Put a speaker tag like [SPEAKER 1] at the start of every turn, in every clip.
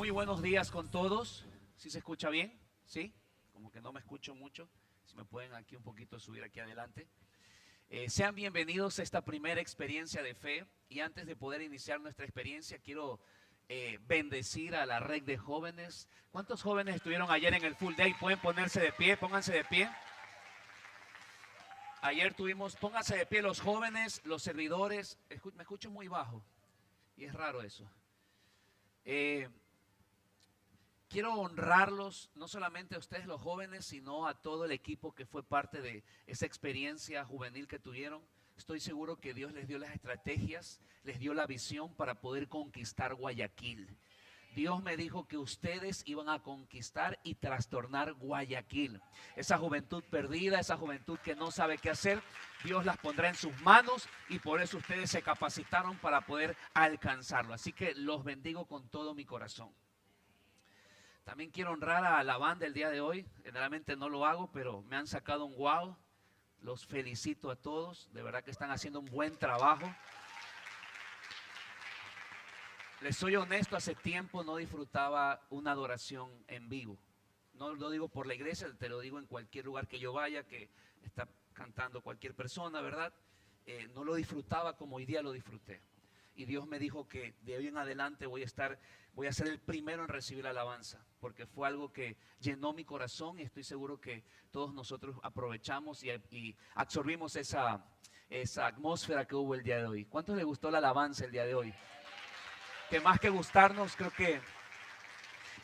[SPEAKER 1] Muy buenos días con todos. ¿Sí se escucha bien? ¿Sí? Como que no me escucho mucho. Si me pueden aquí un poquito subir aquí adelante. Sean bienvenidos a esta primera experiencia de fe. Y antes de poder iniciar nuestra experiencia, quiero bendecir a la red de jóvenes. ¿Cuántos jóvenes estuvieron ayer en el Full Day? ¿Pueden ponerse de pie? Pónganse de pie. Ayer tuvimos, pónganse de pie los jóvenes, los servidores. Me escucho muy bajo y es raro eso. Quiero honrarlos, no solamente a ustedes los jóvenes, sino a todo el equipo que fue parte de esa experiencia juvenil que tuvieron. Estoy seguro que Dios les dio las estrategias, les dio la visión para poder conquistar Guayaquil. Dios me dijo que ustedes iban a conquistar y trastornar Guayaquil. Esa juventud perdida, esa juventud que no sabe qué hacer, Dios las pondrá en sus manos y por eso ustedes se capacitaron para poder alcanzarlo. Así que los bendigo con todo mi corazón. También quiero honrar a la banda el día de hoy. Generalmente no lo hago, pero me han sacado un wow. Los felicito a todos. De verdad que están haciendo un buen trabajo. Les soy honesto, hace tiempo no disfrutaba una adoración en vivo. No lo digo por la iglesia, te lo digo en cualquier lugar que yo vaya, que está cantando cualquier persona, ¿verdad? No lo disfrutaba como hoy día lo disfruté. Y Dios me dijo que de hoy en adelante voy a ser el primero en recibir alabanza, porque fue algo que llenó mi corazón y estoy seguro que todos nosotros aprovechamos y absorbimos esa atmósfera que hubo el día de hoy. ¿Cuántos les gustó la alabanza el día de hoy? Que más que gustarnos, creo que...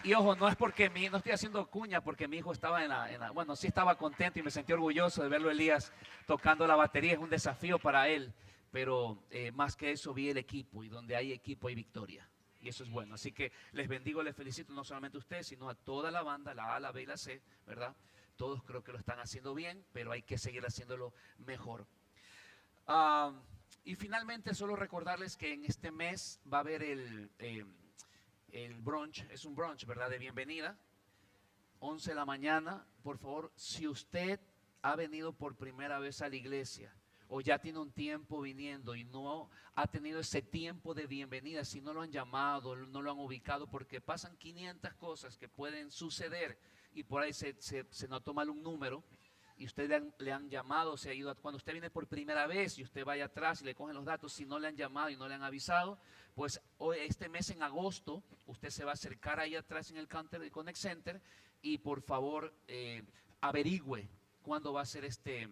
[SPEAKER 1] Y ojo, no es porque no estoy haciendo cuña porque mi hijo estaba bueno, sí estaba contento y me sentí orgulloso de verlo Elías tocando la batería, es un desafío para él. Pero más que eso vi el equipo y donde hay equipo hay victoria y eso es bueno, así que les bendigo, les felicito no solamente a ustedes sino a toda la banda, la A, la B y la C, ¿verdad? Todos creo que lo están haciendo bien, pero hay que seguir haciéndolo mejor. Y finalmente solo recordarles que en este mes va a haber el brunch, es un brunch, ¿verdad? De bienvenida, 11 de la mañana. Por favor, si usted ha venido por primera vez a la iglesia o ya tiene un tiempo viniendo y no ha tenido ese tiempo de bienvenida, si no lo han llamado, no lo han ubicado, porque pasan 500 cosas que pueden suceder y por ahí se notó mal un número y usted le han llamado, se ha ido, cuando usted viene por primera vez y usted vaya atrás y le cogen los datos, si no le han llamado y no le han avisado, pues hoy, este mes en agosto, usted se va a acercar ahí atrás en el counter de Connect Center y por favor averigüe cuándo va a ser este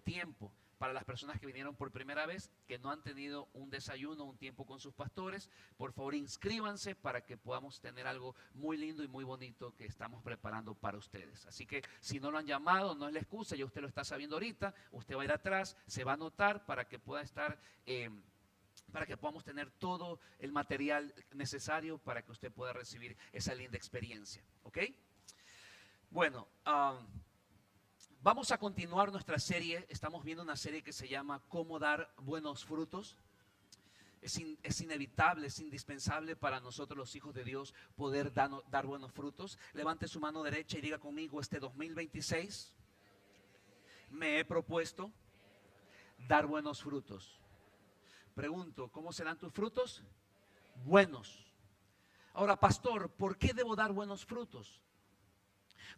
[SPEAKER 1] tiempo. Para las personas que vinieron por primera vez, que no han tenido un desayuno, un tiempo con sus pastores, por favor inscríbanse para que podamos tener algo muy lindo y muy bonito que estamos preparando para ustedes. Así que si no lo han llamado, no es la excusa, ya usted lo está sabiendo ahorita, usted va a ir atrás, se va a anotar para que pueda estar... para que podamos tener todo el material necesario para que usted pueda recibir esa linda experiencia. ¿Ok? Bueno, vamos a continuar nuestra serie. Estamos viendo una serie que se llama Cómo dar buenos frutos. Es inevitable, es indispensable para nosotros los hijos de Dios poder dar buenos frutos. Levante su mano derecha y diga conmigo: este 2026 me he propuesto dar buenos frutos. Pregunto, ¿cómo serán tus frutos? Buenos. Ahora, pastor, ¿por qué debo dar buenos frutos?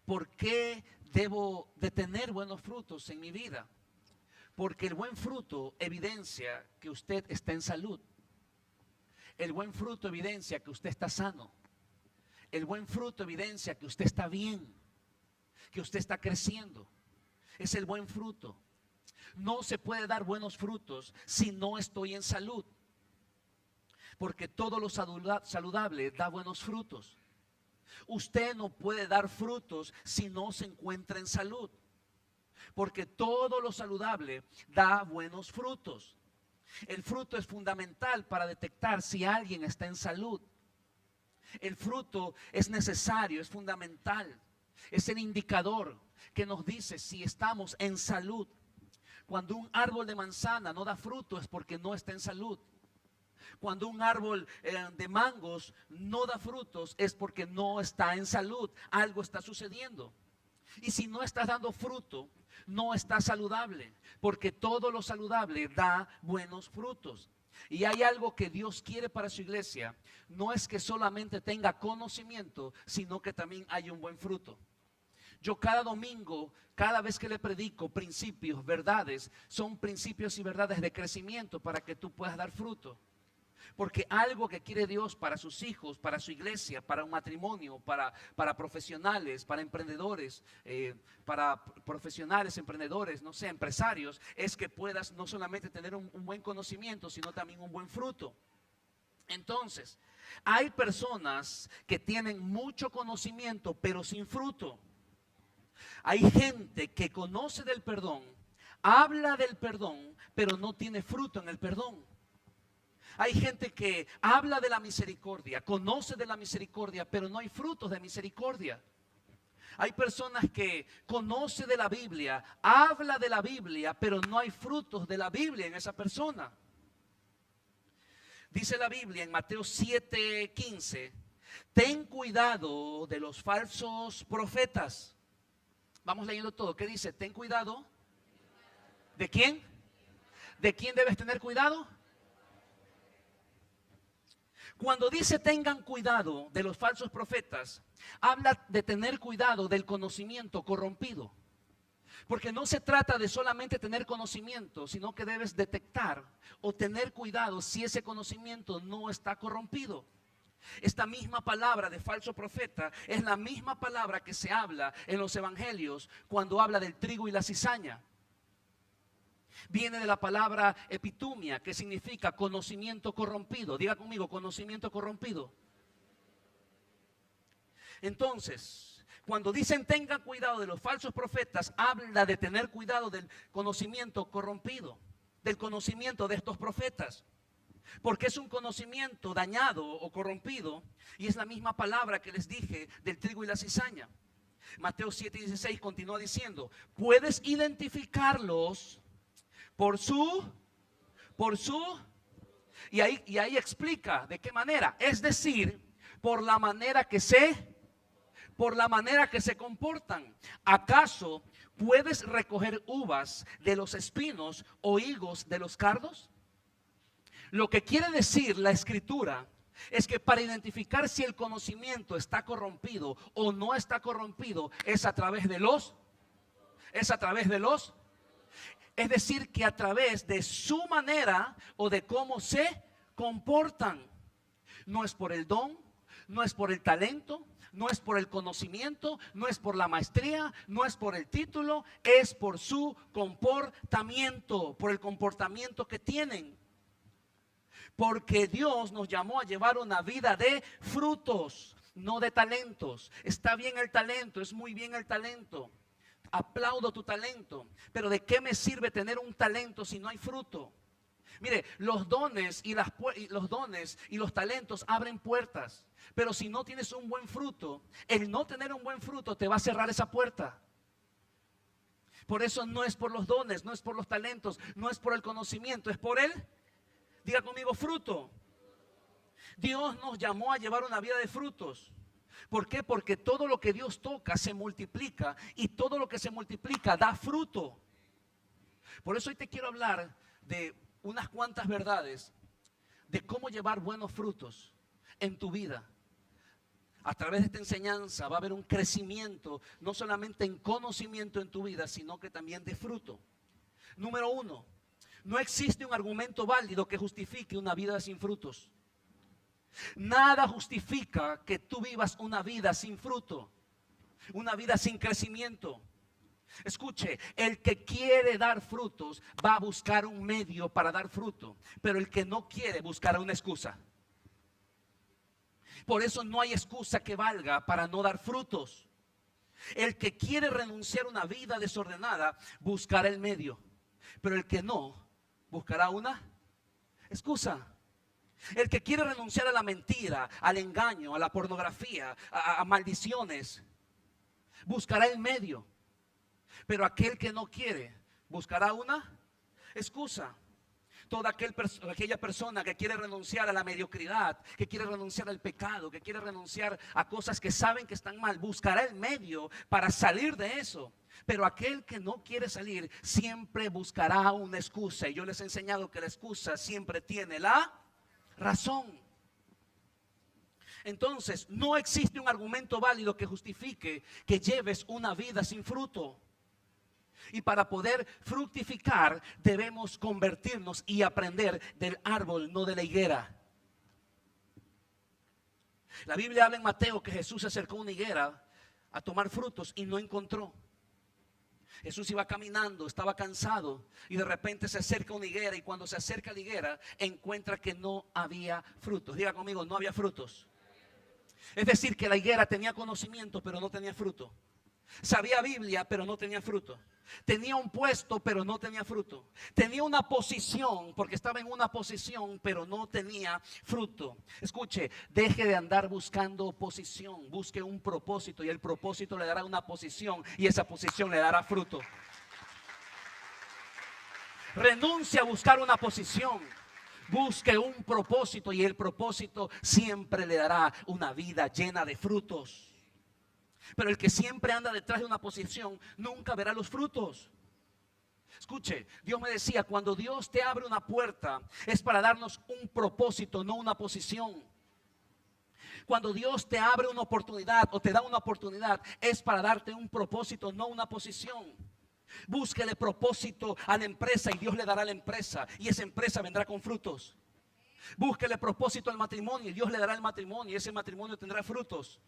[SPEAKER 1] ¿Por qué debo de tener buenos frutos en mi vida? Porque el buen fruto evidencia que usted está en salud. El buen fruto evidencia que usted está sano. El buen fruto evidencia que usted está bien, que usted está creciendo. Es el buen fruto. No se puede dar buenos frutos si no estoy en salud. Porque todo lo saludable da buenos frutos. Usted no puede dar frutos si no se encuentra en salud. Porque todo lo saludable da buenos frutos. El fruto es fundamental para detectar si alguien está en salud. El fruto es necesario, es fundamental. Es el indicador que nos dice si estamos en salud. Cuando un árbol de manzana no da fruto es porque no está en salud. Cuando un árbol de mangos no da frutos es porque no está en salud. Algo está sucediendo. Y si no estás dando fruto, no estás saludable. Porque todo lo saludable da buenos frutos. Y hay algo que Dios quiere para su iglesia. No es que solamente tenga conocimiento, sino que también hay un buen fruto. Yo cada domingo, cada vez que le predico principios, verdades, son principios y verdades de crecimiento para que tú puedas dar fruto. Porque algo que quiere Dios para sus hijos, para su iglesia, para un matrimonio, para profesionales, para emprendedores, emprendedores, no sé, empresarios, es que puedas no solamente tener un buen conocimiento, sino también un buen fruto. Entonces, hay personas que tienen mucho conocimiento, pero sin fruto. Hay gente que conoce del perdón, habla del perdón, pero no tiene fruto en el perdón. Hay gente que habla de la misericordia, conoce de la misericordia, pero no hay frutos de misericordia. Hay personas que conocen de la Biblia, habla de la Biblia, pero no hay frutos de la Biblia en esa persona. Dice la Biblia en Mateo 7:15, ten cuidado de los falsos profetas. Vamos leyendo todo. ¿Qué dice? Ten cuidado. ¿De quién? ¿De quién debes tener cuidado? Cuando dice tengan cuidado de los falsos profetas, habla de tener cuidado del conocimiento corrompido. Porque no se trata de solamente tener conocimiento, sino que debes detectar o tener cuidado si ese conocimiento no está corrompido. Esta misma palabra de falso profeta es la misma palabra que se habla en los evangelios cuando habla del trigo y la cizaña. Viene de la palabra epitumia, que significa conocimiento corrompido. Diga conmigo, conocimiento corrompido. Entonces, cuando dicen tengan cuidado de los falsos profetas, habla de tener cuidado del conocimiento corrompido, del conocimiento de estos profetas. Porque es un conocimiento dañado o corrompido, y es la misma palabra que les dije del trigo y la cizaña. Mateo 7:16 continúa diciendo, puedes identificarlos por su, y ahí explica de qué manera, es decir, por la manera que se comportan. ¿Acaso puedes recoger uvas de los espinos o higos de los cardos? Lo que quiere decir la escritura es que para identificar si el conocimiento está corrompido o no está corrompido es a través de los, es decir, que a través de su manera o de cómo se comportan. No es por el don, no es por el talento, no es por el conocimiento, no es por la maestría, no es por el título, es por su comportamiento, por el comportamiento que tienen. Porque Dios nos llamó a llevar una vida de frutos, no de talentos. Está bien el talento, es muy bien el talento. Aplaudo tu talento, pero ¿de qué me sirve tener un talento si no hay fruto? Mire, los dones y los talentos abren puertas, pero si no tienes un buen fruto, el no tener un buen fruto te va a cerrar esa puerta. Por eso no es por los dones, no es por los talentos, no es por el conocimiento, es por él. Diga conmigo, fruto. Dios nos llamó a llevar una vida de frutos. ¿Por qué? Porque todo lo que Dios toca se multiplica y todo lo que se multiplica da fruto. Por eso hoy te quiero hablar de unas cuantas verdades de cómo llevar buenos frutos en tu vida. A través de esta enseñanza va a haber un crecimiento, no solamente en conocimiento en tu vida, sino que también de fruto. Número 1. No existe un argumento válido que justifique una vida sin frutos. Nada justifica que tú vivas una vida sin fruto, una vida sin crecimiento. Escuche, el que quiere dar frutos va a buscar un medio para dar fruto, pero el que no quiere buscará una excusa. Por eso no hay excusa que valga para no dar frutos. El que quiere renunciar a una vida desordenada buscará el medio, pero el que no buscará una excusa. El que quiere renunciar a la mentira, al engaño, a la pornografía, a maldiciones, buscará el medio. Pero aquel que no quiere, buscará una excusa. Toda aquella persona que quiere renunciar a la mediocridad, que quiere renunciar al pecado, que quiere renunciar a cosas que saben que están mal, buscará el medio para salir de eso. Pero aquel que no quiere salir siempre buscará una excusa. Y yo les he enseñado que la excusa siempre tiene la razón. Entonces, no existe un argumento válido que justifique que lleves una vida sin fruto. Y para poder fructificar debemos convertirnos y aprender del árbol, no de la higuera. La Biblia habla en Mateo que Jesús se acercó a una higuera a tomar frutos y no encontró. Jesús iba caminando, estaba cansado y de repente se acerca a una higuera, y cuando se acerca a la higuera encuentra que no había frutos. Diga conmigo, no había frutos. Es decir, que la higuera tenía conocimiento pero no tenía fruto. Sabía Biblia pero no tenía fruto. Tenía un puesto pero no tenía fruto. Tenía una posición porque estaba en una posición pero no tenía fruto. Escuche, deje de andar buscando posición. Busque un propósito y el propósito le dará una posición y esa posición le dará fruto. Renuncia a buscar una posición. Busque un propósito y el propósito siempre le dará una vida llena de frutos. Pero el que siempre anda detrás de una posición nunca verá los frutos. Escuche, Dios me decía, cuando Dios te abre una puerta es para darnos un propósito, no una posición. Cuando Dios te abre una oportunidad o te da una oportunidad es para darte un propósito, no una posición. Búsquele propósito a la empresa y Dios le dará la empresa y esa empresa vendrá con frutos. Búsquele propósito al matrimonio y Dios le dará el matrimonio y ese matrimonio tendrá frutos.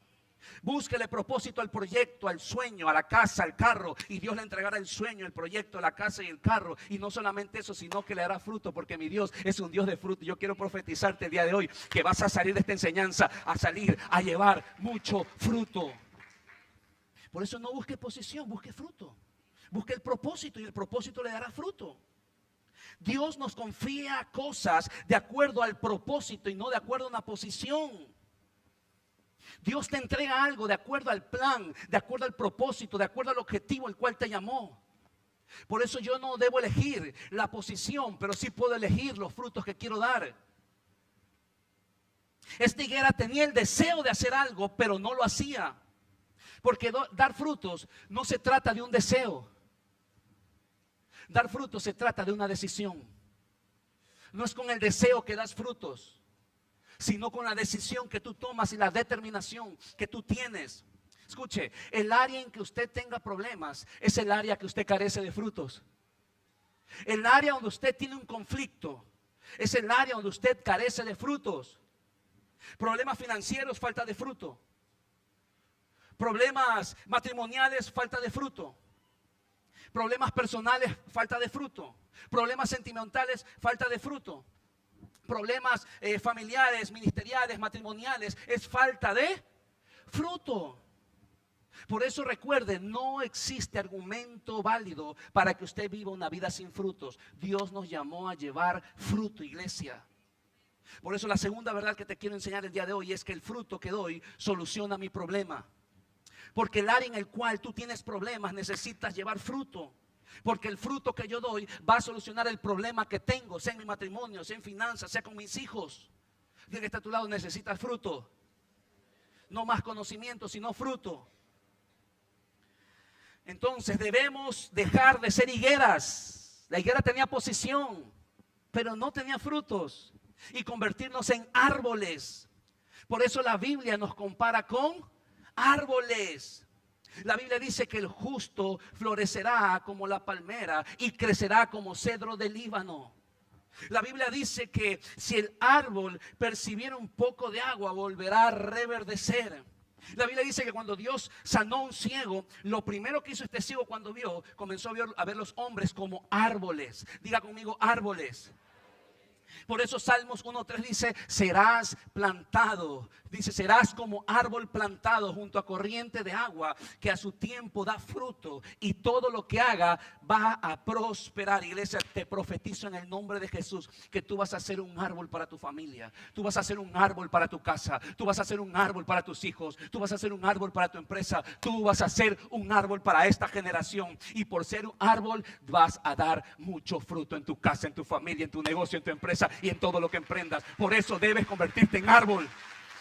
[SPEAKER 1] Búsquele propósito al proyecto, al sueño, a la casa, al carro y Dios le entregará el sueño, el proyecto, la casa y el carro. Y no solamente eso, sino que le dará fruto, porque mi Dios es un Dios de fruto. Yo quiero profetizarte el día de hoy que vas a salir de esta enseñanza, a salir a llevar mucho fruto. Por eso no busque posición, busque fruto. Busque el propósito y el propósito le dará fruto. Dios nos confía cosas de acuerdo al propósito y no de acuerdo a una posición. Dios te entrega algo de acuerdo al plan, de acuerdo al propósito, de acuerdo al objetivo al cual te llamó. Por eso yo no debo elegir la posición, pero sí puedo elegir los frutos que quiero dar. Esta higuera tenía el deseo de hacer algo, pero no lo hacía. Porque dar frutos no se trata de un deseo. Dar frutos se trata de una decisión. No es con el deseo que das frutos, sino con la decisión que tú tomas y la determinación que tú tienes. Escuche, el área en que usted tenga problemas es el área que usted carece de frutos. El área donde usted tiene un conflicto es el área donde usted carece de frutos. Problemas financieros, falta de fruto. Problemas matrimoniales, falta de fruto. Problemas personales, falta de fruto. Problemas sentimentales, falta de fruto. Problemas familiares, ministeriales, matrimoniales, es falta de fruto. Por eso recuerde, no existe argumento válido para que usted viva una vida sin frutos. Dios nos llamó a llevar fruto, iglesia. Por eso la segunda verdad que te quiero enseñar el día de hoy es que el fruto que doy soluciona mi problema. Porque el área en el cual tú tienes problemas necesitas llevar fruto. Porque el fruto que yo doy va a solucionar el problema que tengo, sea en mi matrimonio, sea en finanzas, sea con mis hijos. Dile que está a tu lado, necesitas fruto. No más conocimiento, sino fruto. Entonces debemos dejar de ser higueras. La higuera tenía posición, pero no tenía frutos. Y convertirnos en árboles. Por eso la Biblia nos compara con árboles. La Biblia dice que el justo florecerá como la palmera y crecerá como cedro del Líbano. La Biblia dice que si el árbol percibiera un poco de agua, volverá a reverdecer. La Biblia dice que cuando Dios sanó a un ciego, lo primero que hizo este ciego cuando vio, comenzó a ver los hombres como árboles. Diga conmigo, árboles. Por eso Salmos 1:3 dice, serás plantado. Dice, serás como árbol plantado junto a corriente de agua, que a su tiempo da fruto y todo lo que haga va a prosperar. Iglesia, te profetizo en el nombre de Jesús que tú vas a ser un árbol para tu familia. Tú vas a ser un árbol para tu casa. Tú vas a ser un árbol para tus hijos. Tú vas a ser un árbol para tu empresa. Tú vas a ser un árbol para esta generación. Y por ser un árbol vas a dar mucho fruto en tu casa, en tu familia, en tu negocio, en tu empresa y en todo lo que emprendas. Por eso debes convertirte en árbol.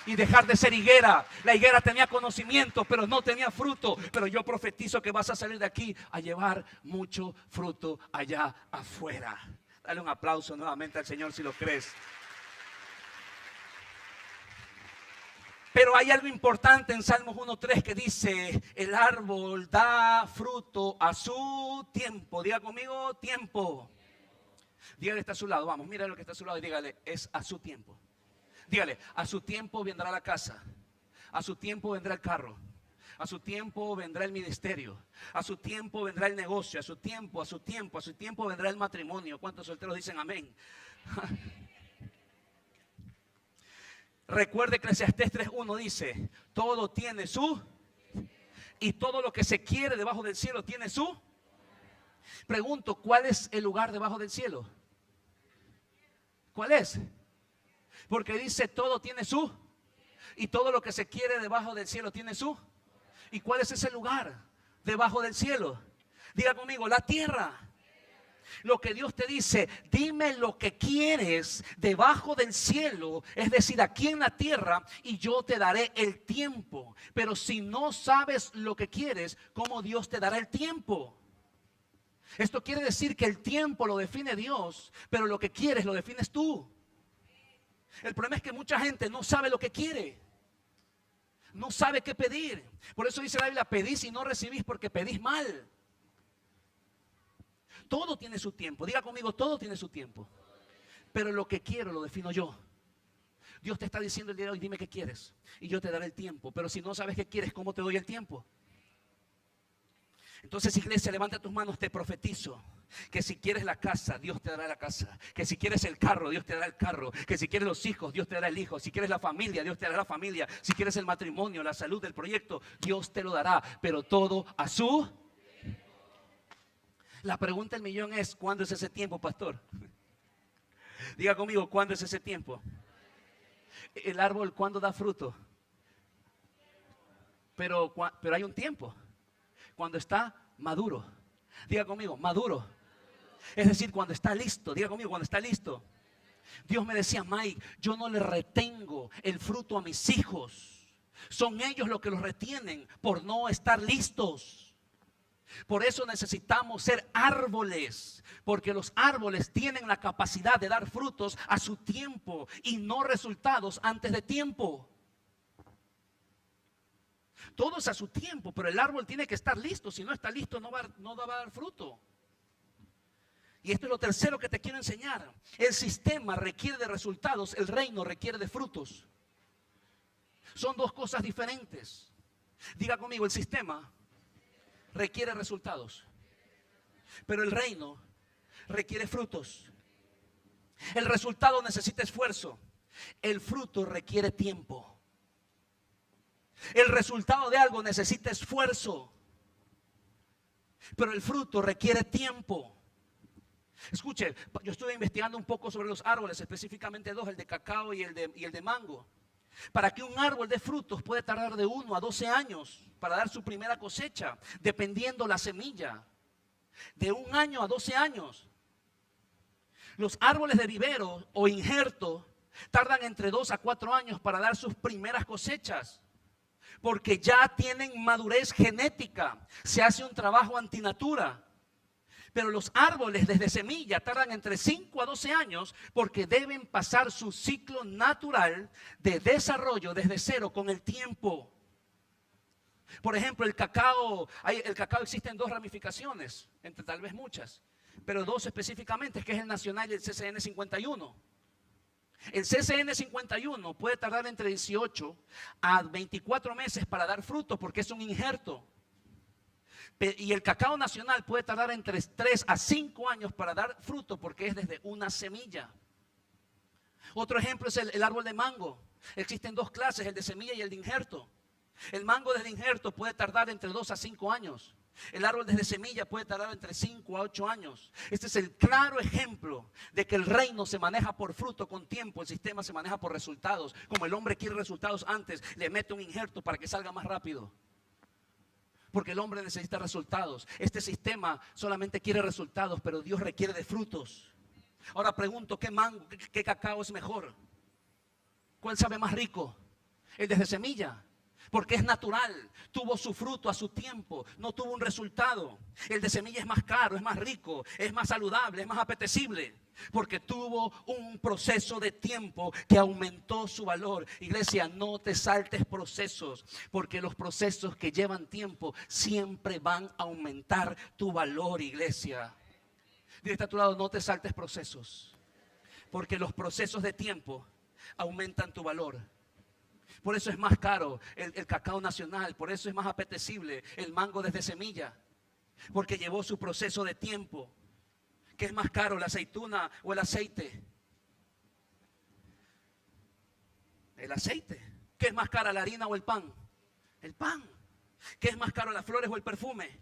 [SPEAKER 1] y dejar de ser higuera. La higuera tenía conocimiento, pero no tenía fruto. Pero yo profetizo que vas a salir de aquí a llevar mucho fruto allá afuera. Dale un aplauso nuevamente al Señor si lo crees. Pero hay algo importante en Salmos 1:3 que dice: el árbol da fruto a su tiempo. Diga conmigo, tiempo. Dígale, está a su lado, vamos, mira lo que está a su lado y dígale, es a su tiempo. Dígale, a su tiempo vendrá la casa, a su tiempo vendrá el carro, a su tiempo vendrá el ministerio, a su tiempo vendrá el negocio, a su tiempo vendrá el matrimonio. ¿Cuántos solteros dicen amén? Recuerde que Eclesiastés 3:1 dice: todo tiene su, y todo lo que se quiere debajo del cielo tiene su. Pregunto, ¿cuál es el lugar debajo del cielo? ¿Cuál es? Porque dice todo tiene su, y todo lo que se quiere debajo del cielo tiene su. ¿Y cuál es ese lugar debajo del cielo? Diga conmigo, la tierra. Lo que Dios te dice, dime lo que quieres debajo del cielo, es decir, aquí en la tierra, y yo te daré el tiempo. Pero si no sabes lo que quieres, ¿cómo Dios te dará el tiempo? Esto quiere decir que el tiempo lo define Dios, pero lo que quieres lo defines tú. El problema es que mucha gente no sabe lo que quiere, no sabe qué pedir. Por eso dice la Biblia: pedís y no recibís porque pedís mal. Todo tiene su tiempo. Diga conmigo, todo tiene su tiempo. Pero lo que quiero lo defino yo. Dios te está diciendo el día de hoy: dime qué quieres y yo te daré el tiempo. Pero si no sabes qué quieres, ¿cómo te doy el tiempo? Entonces, iglesia, levanta tus manos, te profetizo que si quieres la casa, Dios te dará la casa. Que si quieres el carro, Dios te dará el carro. Que si quieres los hijos, Dios te dará el hijo. Si quieres la familia, Dios te dará la familia. Si quieres el matrimonio, la salud, el proyecto, Dios te lo dará. Pero todo a su. La pregunta del millón es: ¿cuándo es ese tiempo, pastor? Diga conmigo, ¿cuándo es ese tiempo? El árbol, ¿cuándo da fruto? Pero hay un tiempo. Cuando está maduro. Diga conmigo, maduro. Es decir, cuando está listo. Diga conmigo, cuando está listo. Dios me decía: Mike, yo no le retengo el fruto a mis hijos. Son ellos los que los retienen por no estar listos. Por eso necesitamos ser árboles, porque los árboles tienen la capacidad de dar frutos a su tiempo y no resultados antes de tiempo. Todo es a su tiempo, pero el árbol tiene que estar listo. Si no está listo, no va a dar fruto. Y esto es lo tercero que te quiero enseñar. El sistema requiere de resultados, el reino requiere de frutos. Son dos cosas diferentes. Diga conmigo, el sistema requiere resultados, pero el reino requiere frutos. El resultado necesita esfuerzo, el fruto requiere tiempo. El resultado de algo necesita esfuerzo, pero el fruto requiere tiempo. Escuche, yo estuve investigando un poco sobre los árboles, específicamente dos, el de cacao y el de mango. Para que un árbol dé frutos puede tardar de 1 a 12 años para dar su primera cosecha, dependiendo la semilla. De 1 año a 12 años. Los árboles de vivero o injerto tardan entre 2 a 4 años para dar sus primeras cosechas, porque ya tienen madurez genética. Se hace un trabajo antinatura. Pero los árboles desde semilla tardan entre 5 a 12 años porque deben pasar su ciclo natural de desarrollo desde cero con el tiempo. Por ejemplo, el cacao existen 2 ramificaciones, entre tal vez muchas, pero 2 específicamente, que es el nacional y el CCN 51. El CCN 51 puede tardar entre 18 a 24 meses para dar fruto porque es un injerto. Y el cacao nacional puede tardar entre 3 a 5 años para dar fruto porque es desde una semilla. Otro ejemplo es el árbol de mango. Existen 2 clases, el de semilla y el de injerto. El mango desde injerto puede tardar entre 2 a 5 años. El árbol desde semilla puede tardar entre 5 a 8 años. Este es el claro ejemplo de que el reino se maneja por fruto con tiempo. El sistema se maneja por resultados. Como el hombre quiere resultados antes, le mete un injerto para que salga más rápido. Porque el hombre necesita resultados. Este sistema solamente quiere resultados, pero Dios requiere de frutos. Ahora pregunto, ¿qué mango, qué cacao es mejor? ¿Cuál sabe más rico? El desde semilla. Porque es natural, tuvo su fruto a su tiempo, no tuvo un resultado. El de semilla es más caro, es más rico, es más saludable, es más apetecible. Porque tuvo un proceso de tiempo que aumentó su valor. Iglesia, no te saltes procesos, porque los procesos que llevan tiempo siempre van a aumentar tu valor, iglesia. Dile a tu lado, no te saltes procesos, porque los procesos de tiempo aumentan tu valor. Por eso es más caro el cacao nacional, por eso es más apetecible el mango desde semilla, porque llevó su proceso de tiempo. ¿Qué es más caro, la aceituna o el aceite? El aceite. ¿Qué es más cara, la harina o el pan? El pan. ¿Qué es más caro, las flores o el perfume?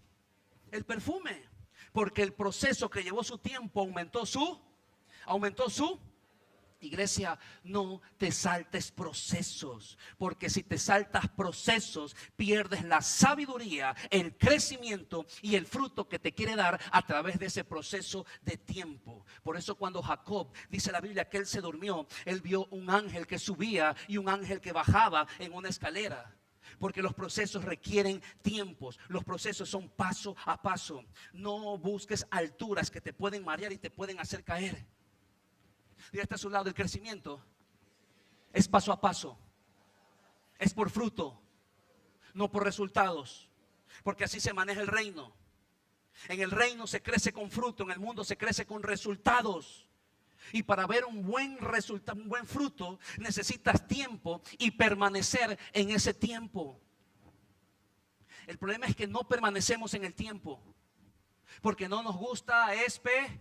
[SPEAKER 1] El perfume. Porque el proceso que llevó su tiempo aumentó su. Iglesia, no te saltes procesos, porque si te saltas procesos, pierdes la sabiduría, el crecimiento y el fruto que te quiere dar a través de ese proceso de tiempo. Por eso cuando Jacob, dice la Biblia que él se durmió, él vio un ángel que subía y un ángel que bajaba en una escalera. Porque los procesos requieren tiempos. Los procesos son paso a paso. No busques alturas que te pueden marear y te pueden hacer caer. Dígale a su lado, el crecimiento es paso a paso, es por fruto, no por resultados, porque así se maneja el reino. En el reino se crece con fruto, en el mundo se crece con resultados. Y para ver un buen resultado, un buen fruto, necesitas tiempo y permanecer en ese tiempo. El problema es que no permanecemos en el tiempo, porque no nos gusta esperar.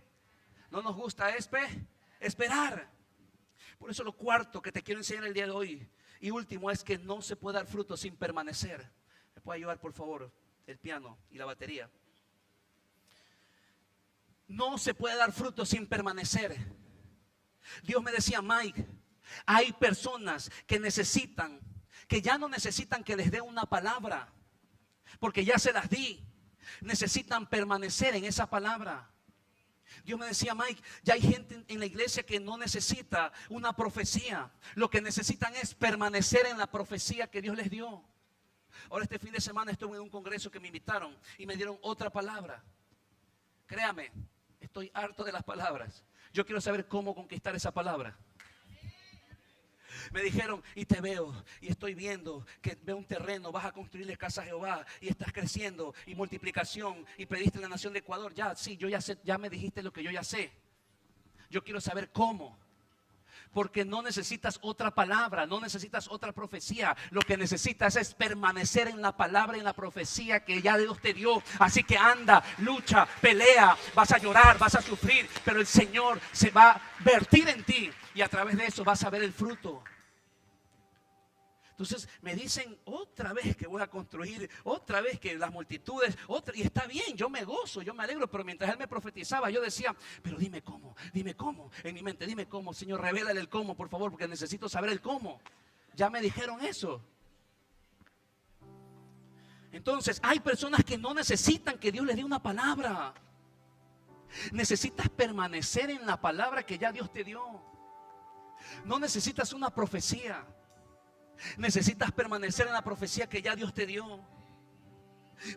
[SPEAKER 1] Por eso lo cuarto que te quiero enseñar el día de hoy y último es que no se puede dar fruto sin permanecer. ¿Me puede ayudar por favor el piano y la batería? No se puede dar fruto sin permanecer. Dios me decía, Mike, hay personas que ya no necesitan que les dé una palabra, porque ya se las di. Necesitan permanecer en esa palabra. Dios me decía, Mike, ya hay gente en la iglesia que no necesita una profecía. Lo que necesitan es permanecer en la profecía que Dios les dio. Ahora este fin de semana estuve en un congreso que me invitaron y me dieron otra palabra. Créame, estoy harto de las palabras. Yo quiero saber cómo conquistar esa palabra. Me dijeron, y te veo, y estoy viendo que veo un terreno, vas a construirle casa a Jehová, y estás creciendo, y multiplicación, y pediste la nación de Ecuador. Ya, sí, yo ya sé, ya me dijiste lo que yo ya sé. Yo quiero saber cómo. Porque no necesitas otra palabra, no necesitas otra profecía. Lo que necesitas es permanecer en la palabra y en la profecía que ya Dios te dio. Así que anda, lucha, pelea, vas a llorar, vas a sufrir, pero el Señor se va a vertir en ti y a través de eso vas a ver el fruto. Entonces me dicen otra vez que voy a construir, otra vez que las multitudes, y está bien, yo me gozo, yo me alegro, pero mientras él me profetizaba yo decía, pero dime cómo, en mi mente, dime cómo, Señor, revélale el cómo, por favor, porque necesito saber el cómo. Ya me dijeron eso. Entonces hay personas que no necesitan que Dios les dé una palabra. Necesitas permanecer en la palabra que ya Dios te dio. No necesitas una profecía. Necesitas permanecer en la profecía que ya Dios te dio.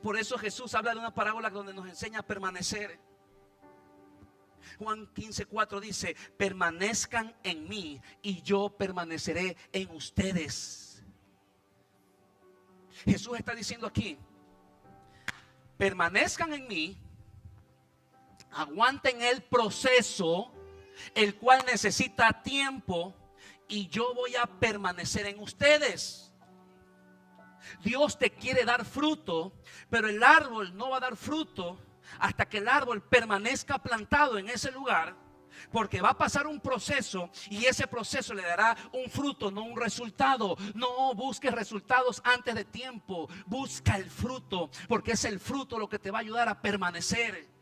[SPEAKER 1] Por eso Jesús habla de una parábola donde nos enseña a permanecer. Juan 15:4 dice, permanezcan en mí y yo permaneceré en ustedes. Jesús está diciendo aquí, permanezcan en mí, aguanten el proceso, el cual necesita tiempo, y yo voy a permanecer en ustedes. Dios te quiere dar fruto, pero el árbol no va a dar fruto hasta que el árbol permanezca plantado en ese lugar, porque va a pasar un proceso y ese proceso le dará un fruto, no un resultado. No busques resultados antes de tiempo, busca el fruto, porque es el fruto lo que te va a ayudar a permanecer.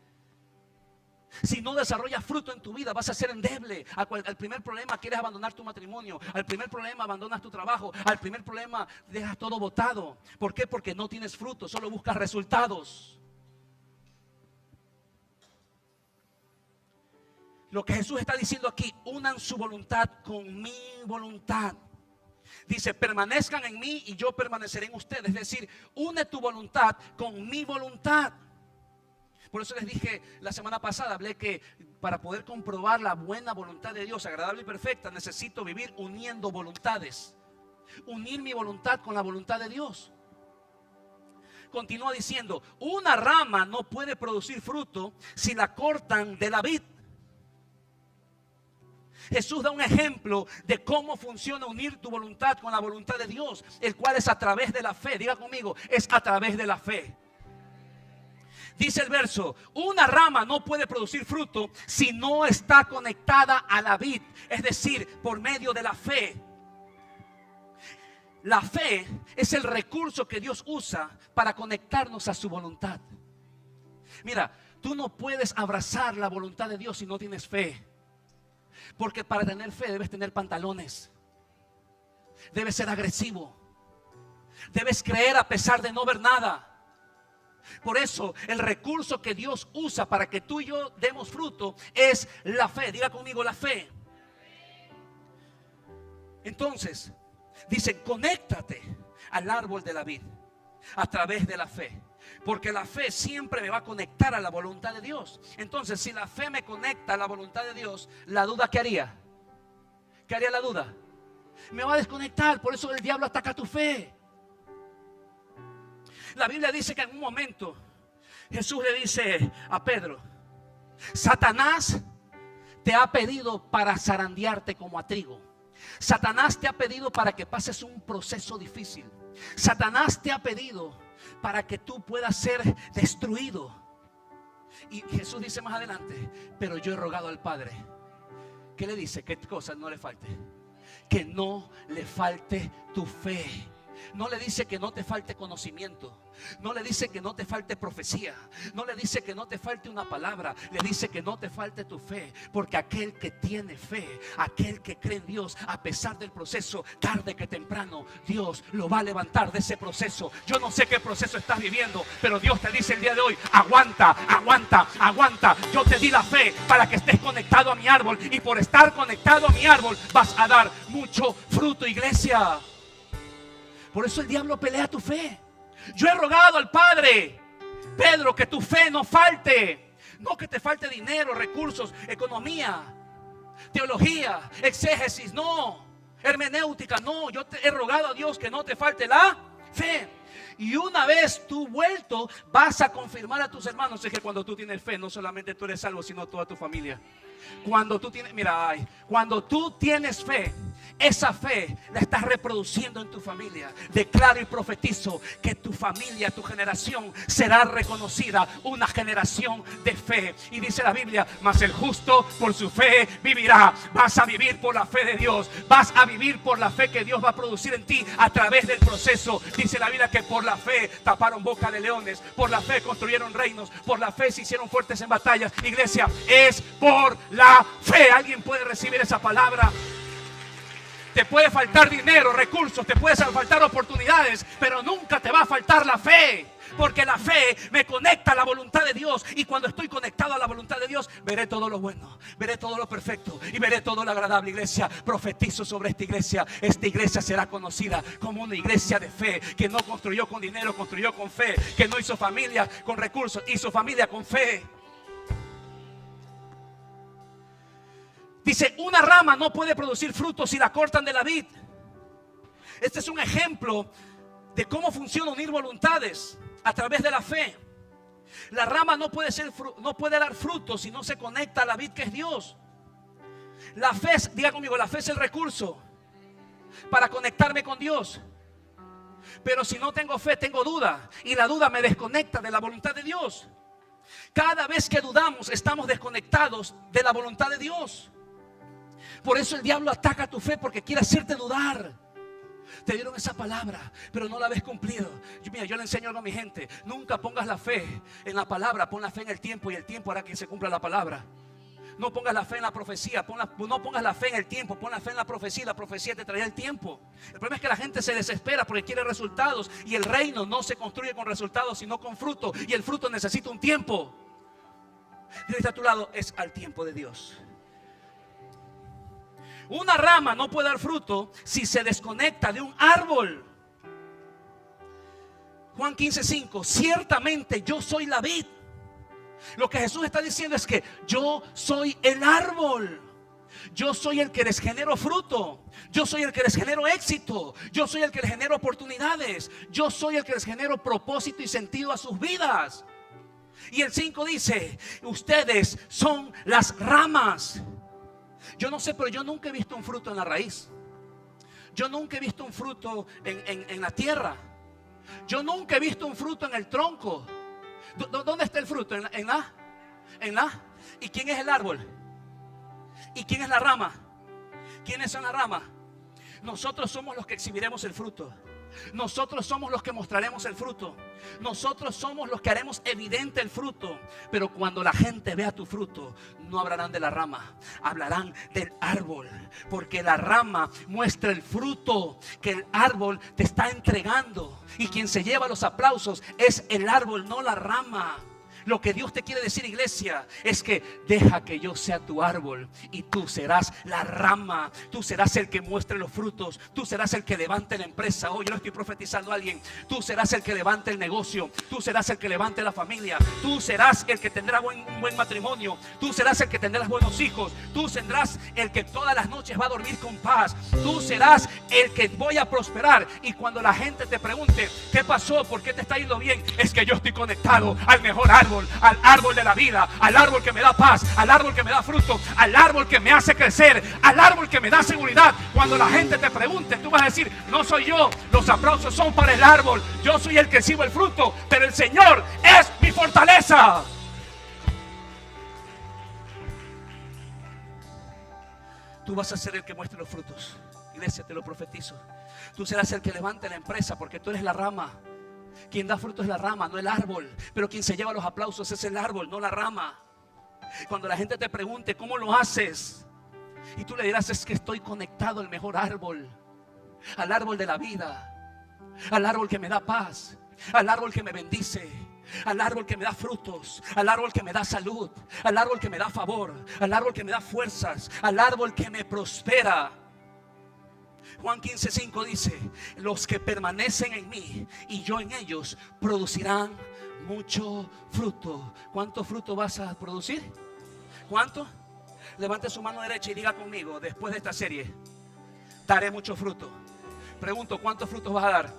[SPEAKER 1] Si no desarrollas fruto en tu vida, vas a ser endeble. Al primer problema quieres abandonar tu matrimonio. Al primer problema abandonas tu trabajo. Al primer problema dejas todo botado. ¿Por qué? Porque no tienes fruto, solo buscas resultados. Lo que Jesús está diciendo aquí, unan su voluntad con mi voluntad. Dice, permanezcan en mí y yo permaneceré en ustedes. Es decir, une tu voluntad con mi voluntad. Por eso les dije la semana pasada, hablé que para poder comprobar la buena voluntad de Dios, agradable y perfecta, necesito vivir uniendo voluntades. Unir mi voluntad con la voluntad de Dios. Continúa diciendo, una rama no puede producir fruto si la cortan de la vid. Jesús da un ejemplo de cómo funciona unir tu voluntad con la voluntad de Dios, el cual es a través de la fe. Diga conmigo, es a través de la fe. Dice el verso, una rama no puede producir fruto si no está conectada a la vid, es decir, por medio de la fe. La fe es el recurso que Dios usa para conectarnos a su voluntad. Mira, tú no puedes abrazar la voluntad de Dios si no tienes fe. Porque para tener fe debes tener pantalones. Debes ser agresivo. Debes creer a pesar de no ver nada. Por eso el recurso que Dios usa para que tú y yo demos fruto es la fe. Diga conmigo, la fe. Entonces dice, conéctate al árbol de la vid a través de la fe. Porque la fe siempre me va a conectar a la voluntad de Dios. Entonces, si la fe me conecta a la voluntad de Dios, ¿la duda qué haría? ¿Qué haría la duda? Me va a desconectar. Por eso el diablo ataca tu fe. La Biblia dice que en un momento Jesús le dice a Pedro, Satanás te ha pedido para zarandearte como a trigo. Satanás te ha pedido para que pases un proceso difícil. Satanás te ha pedido para que tú puedas ser destruido. Y Jesús dice más adelante, pero yo he rogado al Padre. ¿Qué le dice? ¿Qué cosas no le falte? Que no le falte tu fe. No le dice que no te falte conocimiento. No le dice que no te falte profecía. No le dice que no te falte una palabra. Le dice que no te falte tu fe. Porque aquel que tiene fe, aquel que cree en Dios, a pesar del proceso, tarde que temprano Dios lo va a levantar de ese proceso. Yo no sé qué proceso estás viviendo, pero Dios te dice el día de hoy, aguanta, aguanta, aguanta. Yo te di la fe para que estés conectado a mi árbol. Y por estar conectado a mi árbol vas a dar mucho fruto, iglesia. Por eso el diablo pelea tu fe. Yo he rogado al Padre, Pedro, que tu fe no falte. No que te falte dinero, recursos, economía, teología, exégesis, no, hermenéutica, no. Yo te he rogado a Dios que no te falte la fe. Y una vez tú vuelto, vas a confirmar a tus hermanos. Es que cuando tú tienes fe, no solamente tú eres salvo, sino toda tu familia. Cuando tú tienes, mira, cuando tú tienes fe, esa fe la estás reproduciendo en tu familia. Declaro y profetizo que tu familia, tu generación será reconocida una generación de fe. Y dice la Biblia, mas el justo por su fe vivirá. Vas a vivir por la fe de Dios. Vas a vivir por la fe que Dios va a producir en ti a través del proceso. Dice la Biblia que por la fe taparon boca de leones, por la fe construyeron reinos, por la fe se hicieron fuertes en batallas. Iglesia, es por la fe. ¿Alguien puede recibir esa palabra? Te puede faltar dinero, recursos, te pueden faltar oportunidades, pero nunca te va a faltar la fe. Porque la fe me conecta a la voluntad de Dios. Y cuando estoy conectado a la voluntad de Dios, veré todo lo bueno, veré todo lo perfecto y veré todo lo agradable. Iglesia, profetizo sobre esta iglesia. Esta iglesia será conocida como una iglesia de fe, que no construyó con dinero, construyó con fe. Que no hizo familia con recursos, hizo familia con fe. Dice, una rama no puede producir frutos si la cortan de la vid. Este es un ejemplo de cómo funciona unir voluntades a través de la fe. La rama no puede dar frutos si no se conecta a la vid que es Dios. La fe, diga conmigo, la fe es el recurso para conectarme con Dios. Pero si no tengo fe, tengo duda. Y la duda me desconecta de la voluntad de Dios. Cada vez que dudamos, estamos desconectados de la voluntad de Dios. Por eso el diablo ataca tu fe, porque quiere hacerte dudar. Te dieron esa palabra, pero no la ves cumplido. Yo le enseño algo a mi gente. Nunca pongas la fe en la palabra, pon la fe en el tiempo, y el tiempo hará que se cumpla la palabra. No pongas la fe en la profecía, no pongas la fe en el tiempo, pon la fe en la profecía, y la profecía te traerá el tiempo. El problema es que la gente se desespera porque quiere resultados, y el reino no se construye con resultados, sino con fruto, y el fruto necesita un tiempo. Dile a tu lado, es al tiempo de Dios. Una rama no puede dar fruto si se desconecta de un árbol. Juan 15:5, ciertamente yo soy la vid. Lo que Jesús está diciendo es que yo soy el árbol. Yo soy el que les genero fruto. Yo soy el que les genero éxito. Yo soy el que les genero oportunidades. Yo soy el que les genero propósito y sentido a sus vidas. Y el 5 dice, ustedes son las ramas. Yo no sé, pero yo nunca he visto un fruto en la raíz. Yo nunca he visto un fruto en la tierra. Yo nunca he visto un fruto en el tronco. ¿Dónde está el fruto? ¿En la? ¿Y quién es el árbol? ¿Y quién es la rama? ¿Quiénes son la rama? Nosotros somos los que exhibiremos el fruto. Nosotros somos los que mostraremos el fruto. Nosotros somos los que haremos evidente el fruto. Pero cuando la gente vea tu fruto, no hablarán de la rama, hablarán del árbol. Porque la rama muestra el fruto que el árbol te está entregando. Y quien se lleva los aplausos es el árbol, no la rama. Lo que Dios te quiere decir, iglesia, es que deja que yo sea tu árbol y tú serás la rama. Tú serás el que muestre los frutos. Tú serás el que levante la empresa. Yo lo estoy profetizando a alguien. Tú serás el que levante el negocio. Tú serás el que levante la familia. Tú serás el que tendrá un buen matrimonio. Tú serás el que tendrás buenos hijos. Tú serás el que todas las noches va a dormir con paz. Tú serás el que voy a prosperar. Y cuando la gente te pregunte, ¿qué pasó? ¿Por qué te está yendo bien? Es que yo estoy conectado al mejor árbol. Al árbol de la vida, al árbol que me da paz, al árbol que me da fruto, al árbol que me hace crecer, al árbol que me da seguridad. Cuando la gente te pregunte, tú vas a decir, no soy yo, los aplausos son para el árbol, yo soy el que exhibo el fruto, pero el Señor es mi fortaleza. Tú vas a ser el que muestre los frutos, iglesia, te lo profetizo. Tú serás el que levante la empresa porque tú eres la rama. Quien da fruto es la rama, no el árbol. Pero quien se lleva los aplausos es el árbol, no la rama. Cuando la gente te pregunte, ¿cómo lo haces? Y tú le dirás, es que estoy conectado al mejor árbol. Al árbol de la vida. Al árbol que me da paz. Al árbol que me bendice. Al árbol que me da frutos. Al árbol que me da salud. Al árbol que me da favor. Al árbol que me da fuerzas. Al árbol que me prospera. Juan 15:5 dice, los que permanecen en mí y yo en ellos producirán mucho fruto. ¿Cuánto fruto vas a producir? ¿Cuánto? Levante su mano derecha y diga conmigo, después de esta serie, daré mucho fruto. Pregunto, ¿cuántos frutos vas a dar?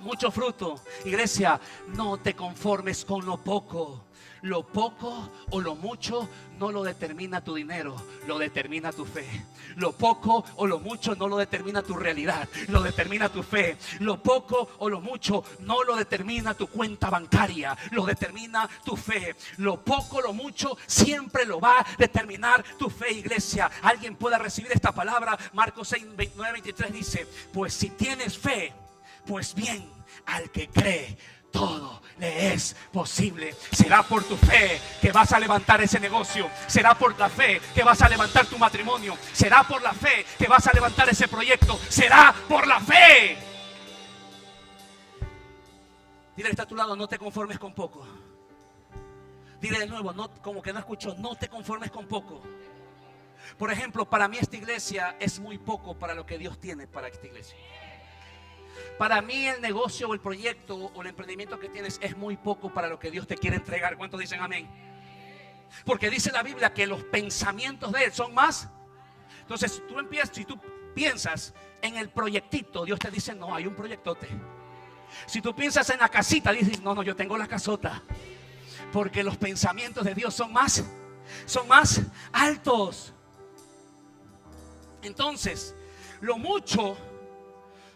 [SPEAKER 1] Mucho fruto. Iglesia, no te conformes con lo poco. Lo poco o lo mucho no lo determina tu dinero, lo determina tu fe. Lo poco o lo mucho no lo determina tu realidad, lo determina tu fe. Lo poco o lo mucho no lo determina tu cuenta bancaria, lo determina tu fe. Lo poco o lo mucho siempre lo va a determinar tu fe, iglesia. Alguien pueda recibir esta palabra. Marcos 6:29-23 dice, pues si tienes fe, pues bien, al que cree, todo le es posible. Será por tu fe que vas a levantar ese negocio. Será por la fe que vas a levantar tu matrimonio. Será por la fe que vas a levantar ese proyecto. Será por la fe. Dile que está a tu lado, no te conformes con poco. Dile de nuevo, no, como que no escuchó, no te conformes con poco. Por ejemplo, para mí esta iglesia es muy poco para lo que Dios tiene para esta iglesia. Para mí el negocio o el proyecto o el emprendimiento que tienes es muy poco para lo que Dios te quiere entregar. ¿Cuántos dicen amén? Porque dice la Biblia que los pensamientos de Él son más. Entonces si tú piensas en el proyectito, Dios te dice, no, hay un proyectote. Si tú piensas en la casita, dices, no, yo tengo la casota. Porque los pensamientos de Dios son más altos. Entonces, lo mucho